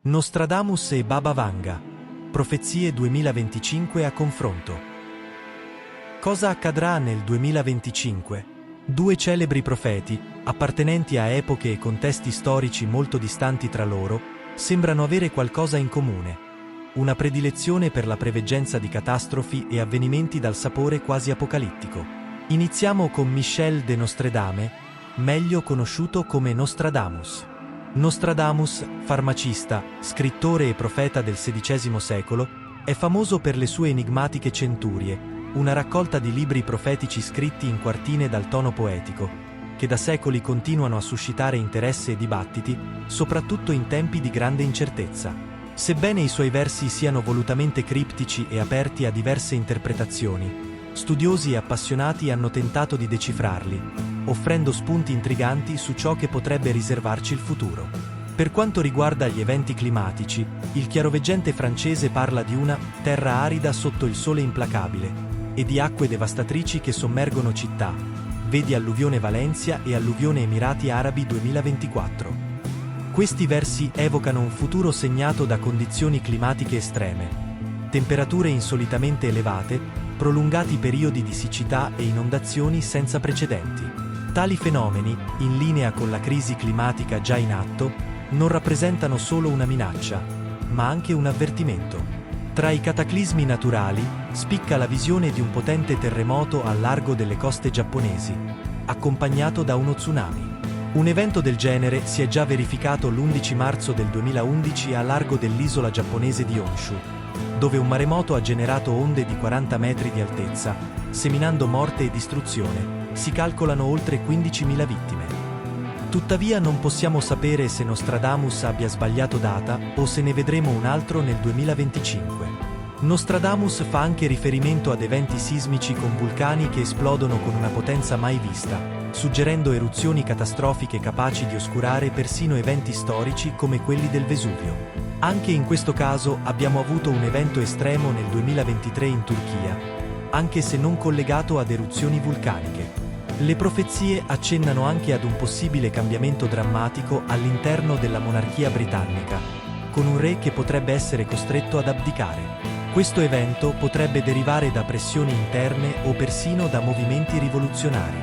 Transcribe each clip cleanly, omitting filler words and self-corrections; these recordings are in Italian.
Nostradamus e Baba Vanga. Profezie 2025 a confronto. Cosa accadrà nel 2025? Due celebri profeti, appartenenti a epoche e contesti storici molto distanti tra loro, sembrano avere qualcosa in comune. Una predilezione per la preveggenza di catastrofi e avvenimenti dal sapore quasi apocalittico. Iniziamo con Michel de Nostredame, meglio conosciuto come Nostradamus. Nostradamus, farmacista, scrittore e profeta del XVI secolo, è famoso per le sue enigmatiche centurie, una raccolta di libri profetici scritti in quartine dal tono poetico, che da secoli continuano a suscitare interesse e dibattiti, soprattutto in tempi di grande incertezza. Sebbene i suoi versi siano volutamente criptici e aperti a diverse interpretazioni, studiosi e appassionati hanno tentato di decifrarli, offrendo spunti intriganti su ciò che potrebbe riservarci il futuro. Per quanto riguarda gli eventi climatici, il chiaroveggente francese parla di una terra arida sotto il sole implacabile e di acque devastatrici che sommergono città. Vedi Alluvione Valencia e Alluvione Emirati Arabi 2024. Questi versi evocano un futuro segnato da condizioni climatiche estreme, temperature insolitamente elevate, prolungati periodi di siccità e inondazioni senza precedenti. Tali fenomeni, in linea con la crisi climatica già in atto, non rappresentano solo una minaccia, ma anche un avvertimento. Tra i cataclismi naturali, spicca la visione di un potente terremoto al largo delle coste giapponesi, accompagnato da uno tsunami. Un evento del genere si è già verificato l'11 marzo del 2011 a largo dell'isola giapponese di Honshu, dove un maremoto ha generato onde di 40 metri di altezza, seminando morte e distruzione. Si calcolano oltre 15.000 vittime. Tuttavia non possiamo sapere se Nostradamus abbia sbagliato data o se ne vedremo un altro nel 2025. Nostradamus fa anche riferimento ad eventi sismici con vulcani che esplodono con una potenza mai vista, suggerendo eruzioni catastrofiche capaci di oscurare persino eventi storici come quelli del Vesuvio. Anche in questo caso abbiamo avuto un evento estremo nel 2023 in Turchia, anche se non collegato ad eruzioni vulcaniche. Le profezie accennano anche ad un possibile cambiamento drammatico all'interno della monarchia britannica, con un re che potrebbe essere costretto ad abdicare. Questo evento potrebbe derivare da pressioni interne o persino da movimenti rivoluzionari.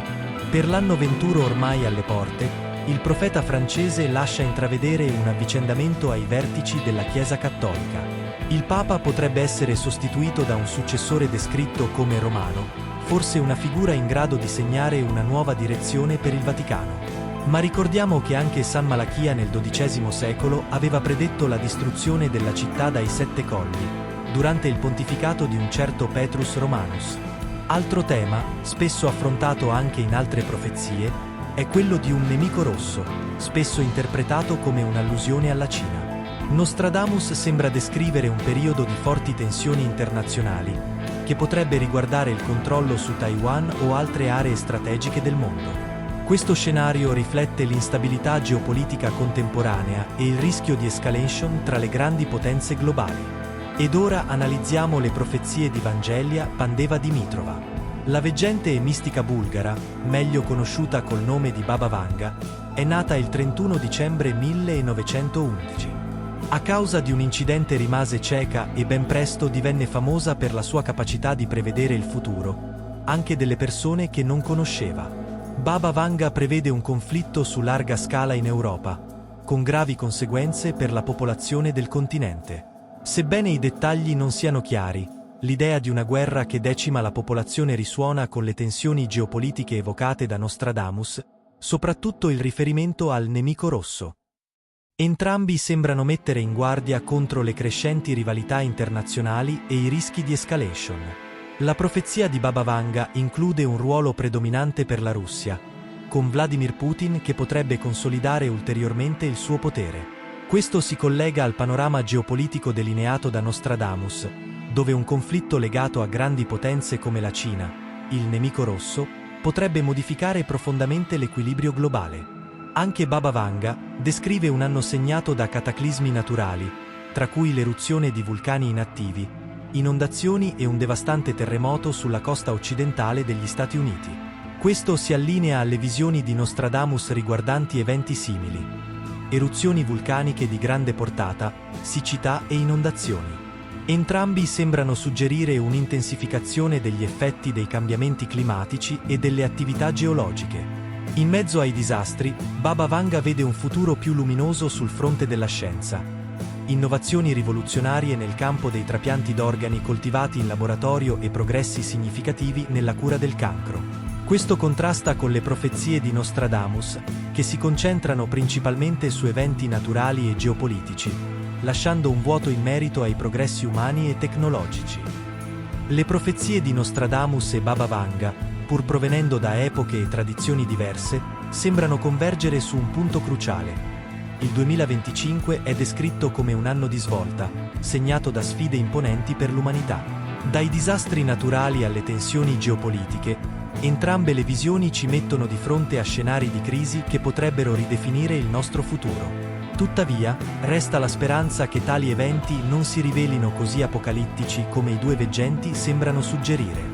Per l'anno venturo ormai alle porte, il profeta francese lascia intravedere un avvicendamento ai vertici della Chiesa cattolica. Il Papa potrebbe essere sostituito da un successore descritto come romano, forse una figura in grado di segnare una nuova direzione per il Vaticano. Ma ricordiamo che anche San Malachia nel XII secolo aveva predetto la distruzione della città dai 7 colli, durante il pontificato di un certo Petrus Romanus. Altro tema, spesso affrontato anche in altre profezie, è quello di un nemico rosso, spesso interpretato come un'allusione alla Cina. Nostradamus sembra descrivere un periodo di forti tensioni internazionali, che potrebbe riguardare il controllo su Taiwan o altre aree strategiche del mondo. Questo scenario riflette l'instabilità geopolitica contemporanea e il rischio di escalation tra le grandi potenze globali. Ed ora analizziamo le profezie di Vangelia Pandeva Dimitrova. La veggente e mistica bulgara, meglio conosciuta col nome di Baba Vanga, è nata il 31 dicembre 1911. A causa di un incidente rimase cieca e ben presto divenne famosa per la sua capacità di prevedere il futuro, anche delle persone che non conosceva. Baba Vanga prevede un conflitto su larga scala in Europa, con gravi conseguenze per la popolazione del continente. Sebbene i dettagli non siano chiari, l'idea di una guerra che decima la popolazione risuona con le tensioni geopolitiche evocate da Nostradamus, soprattutto il riferimento al nemico rosso. Entrambi sembrano mettere in guardia contro le crescenti rivalità internazionali e i rischi di escalation. La profezia di Baba Vanga include un ruolo predominante per la Russia, con Vladimir Putin che potrebbe consolidare ulteriormente il suo potere. Questo si collega al panorama geopolitico delineato da Nostradamus, dove un conflitto legato a grandi potenze come la Cina, il nemico rosso, potrebbe modificare profondamente l'equilibrio globale. Anche Baba Vanga descrive un anno segnato da cataclismi naturali, tra cui l'eruzione di vulcani inattivi, inondazioni e un devastante terremoto sulla costa occidentale degli Stati Uniti. Questo si allinea alle visioni di Nostradamus riguardanti eventi simili. eruzioni vulcaniche di grande portata, siccità e inondazioni. Entrambi sembrano suggerire un'intensificazione degli effetti dei cambiamenti climatici e delle attività geologiche. In mezzo ai disastri, Baba Vanga vede un futuro più luminoso sul fronte della scienza. Innovazioni rivoluzionarie nel campo dei trapianti d'organi coltivati in laboratorio e progressi significativi nella cura del cancro. Questo contrasta con le profezie di Nostradamus, che si concentrano principalmente su eventi naturali e geopolitici, lasciando un vuoto in merito ai progressi umani e tecnologici. Le profezie di Nostradamus e Baba Vanga, pur provenendo da epoche e tradizioni diverse, sembrano convergere su un punto cruciale. Il 2025 è descritto come un anno di svolta, segnato da sfide imponenti per l'umanità. Dai disastri naturali alle tensioni geopolitiche, entrambe le visioni ci mettono di fronte a scenari di crisi che potrebbero ridefinire il nostro futuro. Tuttavia, resta la speranza che tali eventi non si rivelino così apocalittici come i due veggenti sembrano suggerire.